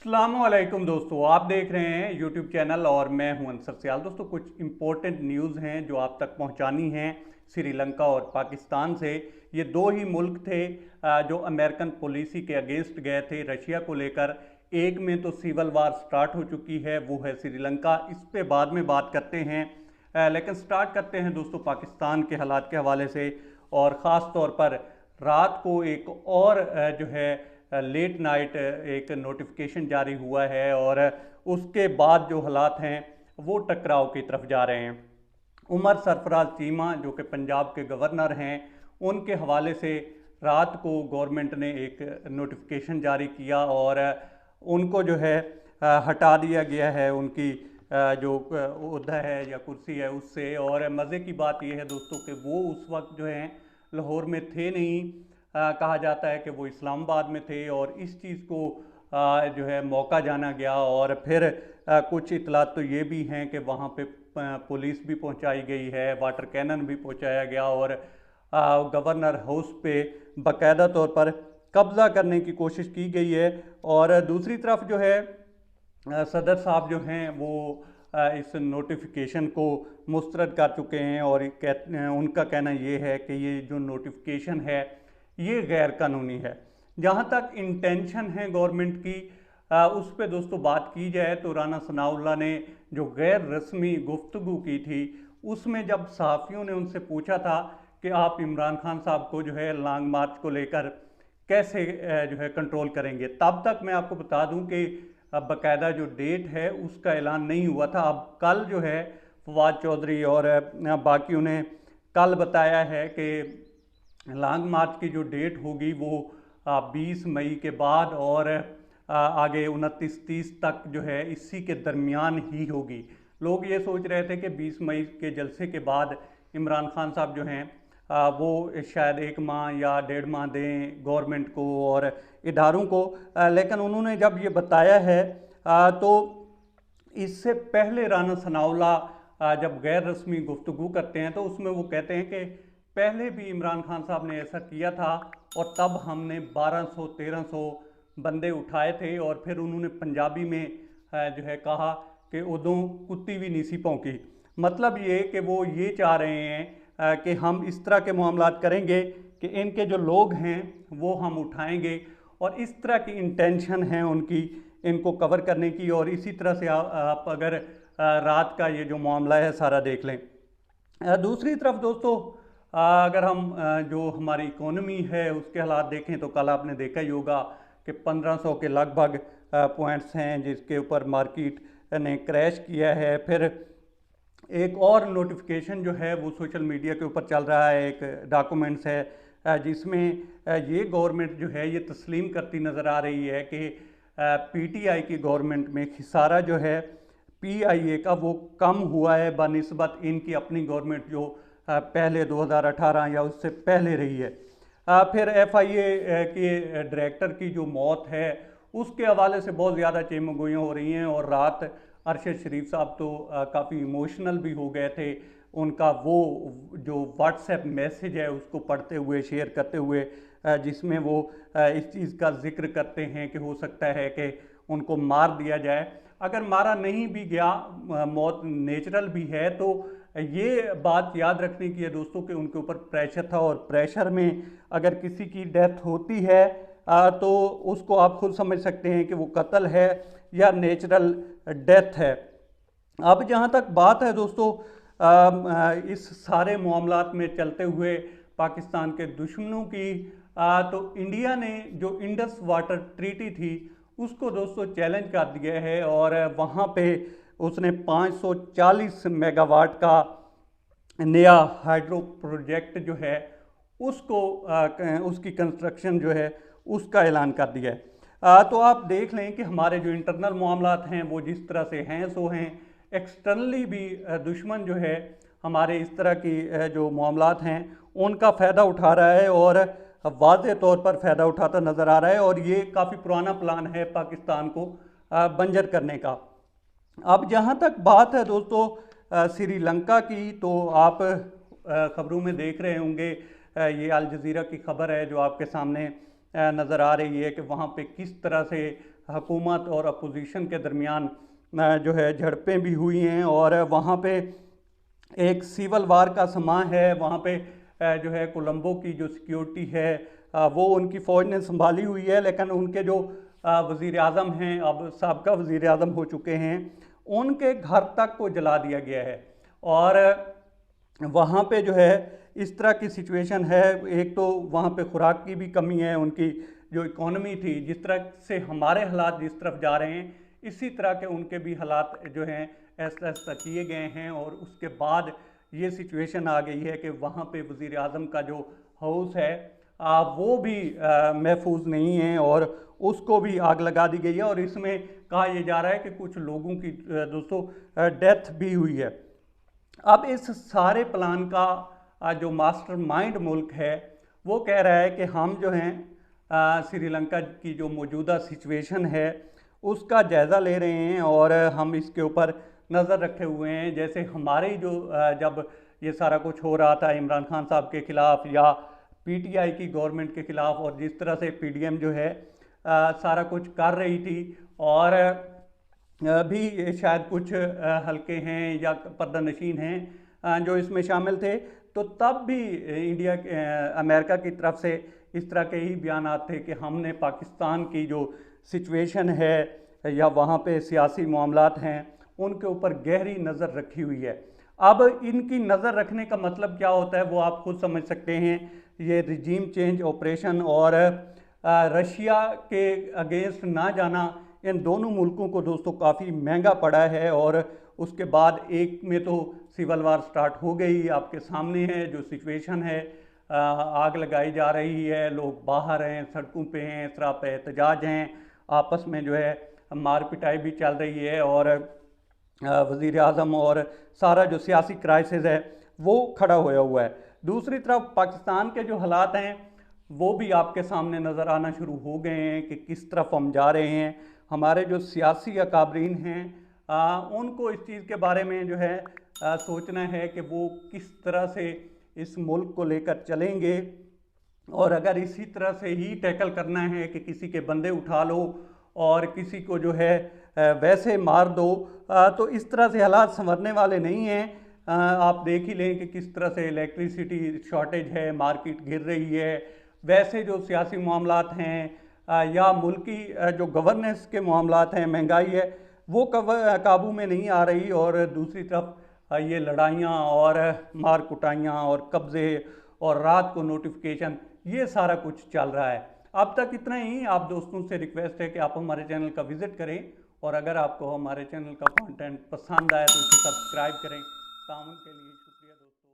अस्सलामुअलैकुम दोस्तों, आप देख रहे हैं यूट्यूब चैनल और मैं हूं अंसर सियाल। दोस्तों, कुछ इम्पोर्टेंट न्यूज़ हैं जो आप तक पहुंचानी हैं श्रीलंका और पाकिस्तान से। ये दो ही मुल्क थे जो अमेरिकन पॉलिसी के अगेंस्ट गए थे रशिया को लेकर। एक में तो सिविल वार स्टार्ट हो चुकी है, वो है श्रीलंका, इस पे बाद में बात करते हैं। लेकिन स्टार्ट करते हैं दोस्तों पाकिस्तान के हालात के हवाले से, और ख़ास तौर पर रात को एक और जो है लेट नाइट एक नोटिफिकेशन जारी हुआ है, और उसके बाद जो हालात हैं वो टकराव की तरफ जा रहे हैं। उमर सरफराज चीमा जो कि पंजाब के गवर्नर हैं, उनके हवाले से रात को गवर्नमेंट ने एक नोटिफिकेशन जारी किया और उनको जो है हटा दिया गया है उनकी जो ओहदा है या कुर्सी है उससे। और मज़े की बात यह है दोस्तों कि वो उस वक्त जो है लाहौर में थे नहीं। कहा जाता है कि वो इस्लामाबाद में थे, और इस चीज़ को जो है मौका जाना गया। और फिर कुछ इतलात तो ये भी हैं कि वहाँ पे पुलिस भी पहुँचाई गई है, वाटर कैनन भी पहुँचाया गया, और गवर्नर हाउस पे बाकायदा तौर पर कब्ज़ा करने की कोशिश की गई है। और दूसरी तरफ जो है सदर साहब जो हैं वो इस नोटिफिकेशन को मुस्तरद कर चुके हैं, और उनका कहना ये है कि ये जो नोटिफिकेशन है ये गैर कानूनी है। जहाँ तक इंटेंशन है गवर्नमेंट की उस पर दोस्तों बात की जाए तो राना सनाउल्लाह ने जो गैर रस्मी गुफ्तगू की थी, उसमें जब सहाफ़ियों ने उनसे पूछा था कि आप इमरान खान साहब को जो है लॉन्ग मार्च को लेकर कैसे जो है कंट्रोल करेंगे, तब तक मैं आपको बता दूं कि बाकायदा जो डेट है उसका ऐलान नहीं हुआ था। अब कल जो है फवाद चौधरी और बाकियों ने कल बताया है कि लॉन्ग मार्च की जो डेट होगी वो 20 मई के बाद और आगे 29-30 तक जो है इसी के दरमियान ही होगी। लोग ये सोच रहे थे कि 20 मई के जलसे के बाद इमरान खान साहब जो हैं वो शायद 1 माह या 1.5 माह दें गवर्नमेंट को और इदारों को, लेकिन उन्होंने जब ये बताया है तो इससे पहले राना सनाउल्लाह जब गैर रस्मी गुफ्तगू करते हैं तो उसमें वो कहते हैं कि पहले भी इमरान खान साहब ने ऐसा किया था और तब हमने 1200-1300 बंदे उठाए थे। और फिर उन्होंने पंजाबी में जो है कहा कि उदों कुत्ती भी नीसी भौंकी। मतलब ये कि वो ये चाह रहे हैं कि हम इस तरह के मामलात करेंगे कि इनके जो लोग हैं वो हम उठाएंगे, और इस तरह की इंटेंशन है उनकी इनको कवर करने की। और इसी तरह से आप अगर रात का ये जो मामला है सारा देख लें। दूसरी तरफ दोस्तों अगर हम जो हमारी इकोनॉमी है उसके हालात देखें तो कल आपने देखा ही होगा कि 1500 के लगभग पॉइंट्स हैं जिसके ऊपर मार्केट ने क्रैश किया है। फिर एक और नोटिफिकेशन जो है वो सोशल मीडिया के ऊपर चल रहा है, एक डॉक्यूमेंट्स है जिसमें ये गवर्नमेंट जो है ये तस्लीम करती नज़र आ रही है कि पीटीआई की गवर्नमेंट में खिसारा जो है पीआईए का वो कम हुआ है बनिस्बत इनकी अपनी गवर्नमेंट जो पहले 2018 या उससे पहले रही है। फिर एफआईए के डायरेक्टर की जो मौत है उसके हवाले से बहुत ज़्यादा चेमगोइयाँ हो रही हैं, और रात अरशद शरीफ साहब तो काफ़ी इमोशनल भी हो गए थे। उनका वो जो व्हाट्सएप मैसेज है उसको पढ़ते हुए, शेयर करते हुए, जिसमें वो इस चीज़ का जिक्र करते हैं कि हो सकता है कि उनको मार दिया जाए। अगर मारा नहीं भी गया, मौत नेचुरल भी है, तो ये बात याद रखने की है दोस्तों कि उनके ऊपर प्रेशर था, और प्रेशर में अगर किसी की डेथ होती है तो उसको आप खुद समझ सकते हैं कि वो कत्ल है या नेचुरल डेथ है। अब जहाँ तक बात है दोस्तों इस सारे मामलात में चलते हुए पाकिस्तान के दुश्मनों की, तो इंडिया ने जो इंडस वाटर ट्रीटी थी उसको दोस्तों चैलेंज कर दिया है, और वहाँ पे उसने 540 मेगावाट का नया हाइड्रो प्रोजेक्ट जो है उसको उसकी कंस्ट्रक्शन जो है उसका ऐलान कर दिया है। तो आप देख लें कि हमारे जो इंटरनल मामलात हैं वो जिस तरह से हैं सो हैं, एक्सटर्नली भी दुश्मन जो है हमारे इस तरह की जो मामलात हैं उनका फ़ायदा उठा रहा है, और वाज़े तौर पर फ़ायदा उठाता नज़र आ रहा है। और ये काफ़ी पुराना प्लान है पाकिस्तान को बंजर करने का। अब जहाँ तक बात है दोस्तों श्रीलंका की, तो आप ख़बरों में देख रहे होंगे, ये अल जज़ीरा की खबर है जो आपके सामने नज़र आ रही है कि वहाँ पे किस तरह से हुकूमत और अपोजिशन के दरमियान जो है झड़पें भी हुई हैं और वहाँ पे एक सिविल वार का समा है। वहाँ पे जो है कोलंबो की जो सिक्योरिटी है वो उनकी फ़ौज ने संभाली हुई है, लेकिन उनके जो वज़ीर आज़म हैं, अब साबका वज़ीर आज़म हो चुके हैं, उनके घर तक को जला दिया गया है। और वहाँ पे जो है इस तरह की सिचुएशन है। एक तो वहाँ पे खुराक की भी कमी है, उनकी जो इकोनॉमी थी, जिस तरह से हमारे हालात जिस तरफ जा रहे हैं इसी तरह के उनके भी हालात जो हैं ऐसा ऐसा किए गए हैं। और उसके बाद ये सिचुएशन आ गई है कि वहाँ पे वज़ीर आज़म का जो हाउस है वो भी महफूज नहीं है और उसको भी आग लगा दी गई है। और इसमें कहा यह जा रहा है कि कुछ लोगों की दोस्तों डेथ भी हुई है। अब इस सारे प्लान का जो मास्टरमाइंड मुल्क है वो कह रहा है कि हम जो हैं श्रीलंका की जो मौजूदा सिचुएशन है उसका जायज़ा ले रहे हैं और हम इसके ऊपर नज़र रखे हुए हैं। जैसे हमारे जो जब ये सारा कुछ हो रहा था इमरान खान साहब के ख़िलाफ़ या पीटीआई की गवर्नमेंट के ख़िलाफ़, और जिस तरह से पीडीएम जो है सारा कुछ कर रही थी, और भी शायद कुछ हल्के हैं या पर्दानशीन हैं जो इसमें शामिल थे, तो तब भी इंडिया अमेरिका की तरफ से इस तरह के ही बयान थे कि हमने पाकिस्तान की जो सिचुएशन है या वहाँ पे सियासी मामलात हैं उनके ऊपर गहरी नज़र रखी हुई है। अब इनकी नज़र रखने का मतलब क्या होता है वो आप खुद समझ सकते हैं। ये रिजीम चेंज ऑपरेशन और रशिया के अगेंस्ट ना जाना इन दोनों मुल्कों को दोस्तों काफ़ी महंगा पड़ा है। और उसके बाद एक में तो सिविल वार स्टार्ट हो गई, आपके सामने है जो सिचुएशन है, आग लगाई जा रही है, लोग बाहर हैं, सड़कों पे हैं, सरापा एहतजाज हैं, आपस में जो है मार पिटाई भी चल रही है और वज़ीर आज़म और सारा जो सियासी क्राइसिस है वो खड़ा होया हुआ है। दूसरी तरफ पाकिस्तान के जो हालात हैं वो भी आपके सामने नज़र आना शुरू हो गए हैं कि किस तरफ हम जा रहे हैं। हमारे जो सियासी अकाबरीन हैं उनको इस चीज़ के बारे में जो है सोचना है कि वो किस तरह से इस मुल्क को लेकर चलेंगे। और अगर इसी तरह से ही टैकल करना है कि किसी के बंदे उठा लो और किसी को जो है वैसे मार दो, तो इस तरह से हालात संवरने वाले नहीं हैं। आप देख ही लें कि किस तरह से इलेक्ट्रिसिटी शॉर्टेज है, मार्केट गिर रही है। वैसे जो सियासी मामलात हैं या मुल्की जो गवर्नेंस के मामलात हैं, महंगाई है, वो काबू में नहीं आ रही। और दूसरी तरफ ये लड़ाइयाँ और मार कुटाइयाँ और कब्ज़े और रात को नोटिफिकेशन, ये सारा कुछ चल रहा है। अब तक इतना ही। आप दोस्तों से रिक्वेस्ट है कि आप हमारे चैनल का विज़िट करें और अगर आपको हमारे चैनल का कंटेंट पसंद आए तो इसे सब्सक्राइब करें। ताउन के लिए शुक्रिया दोस्तों।